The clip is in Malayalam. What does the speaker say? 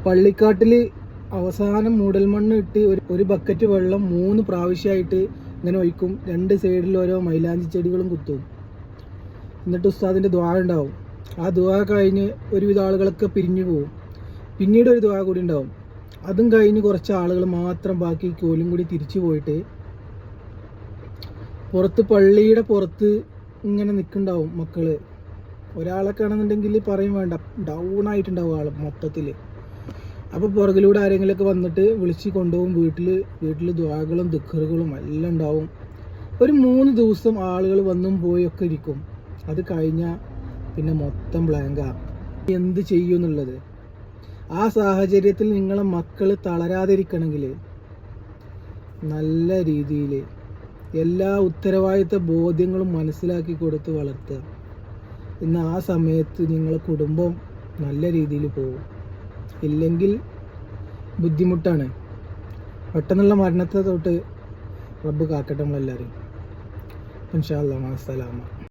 പള്ളിക്കാട്ടിൽ അവസാനം മൂടൽമണ്ണ് ഇട്ട് ഒരു ബക്കറ്റ് വെള്ളം 3 പ്രാവശ്യമായിട്ട് ഇങ്ങനെ ഒഴിക്കും. 2 സൈഡിൽ ഓരോ മൈലാഞ്ചി ചെടികളും കുത്തും. എന്നിട്ട് ഉസ്താദിൻ്റെ ദുആ ഉണ്ടാവും. ആ ദുആ കഴിഞ്ഞ് ഒരുവിധ ആളുകളൊക്കെ പിരിഞ്ഞു പോകും. പിന്നീട് ഒരു ദുആ കൂടി ഉണ്ടാവും. അതും കഴിഞ്ഞ് കുറച്ച് ആളുകൾ മാത്രം ബാക്കി കോലും കൂടി തിരിച്ചു പോയിട്ട് പുറത്ത് പള്ളിയുടെ പുറത്ത് ഇങ്ങനെ നിൽക്കുന്നുണ്ടാവും മക്കള്. ഒരാളൊക്കെ ആണെന്നുണ്ടെങ്കിൽ പറയും വേണ്ട, ഡൗൺ ആയിട്ടുണ്ടാവും ആൾ മൊത്തത്തിൽ. അപ്പോൾ പുറകിലൂടെ ആരെങ്കിലുമൊക്കെ വന്നിട്ട് വിളിച്ച് കൊണ്ടുപോകും. വീട്ടിൽ ദുആകളും ദിക്റുകളും എല്ലാം ഉണ്ടാവും. ഒരു 3 ദിവസം ആളുകൾ വന്നും പോയൊക്കെ ഇരിക്കും. അത് കഴിഞ്ഞാൽ പിന്നെ മൊത്തം ബ്ലാങ്കാ. എന്ത് ചെയ്യും എന്നുള്ളത്. ആ സാഹചര്യത്തിൽ നിങ്ങളെ മക്കൾ തളരാതിരിക്കണമെങ്കിൽ നല്ല രീതിയിൽ എല്ലാ ഉത്തരവാദിത്ത ബോധ്യങ്ങളും മനസ്സിലാക്കി കൊടുത്ത് വളർത്തുക. ഇന്ന് ആ സമയത്ത് നിങ്ങളെ കുടുംബം നല്ല രീതിയിൽ പോകും. ഇല്ലെങ്കിൽ ബുദ്ധിമുട്ടാണ്. പെട്ടെന്നുള്ള മരണത്തെ തൊട്ട് റബ്ബ് കാക്കട്ടെ നമ്മളെല്ലാവരും. ഇൻഷാ അല്ലാഹ്. അസ്സലാമു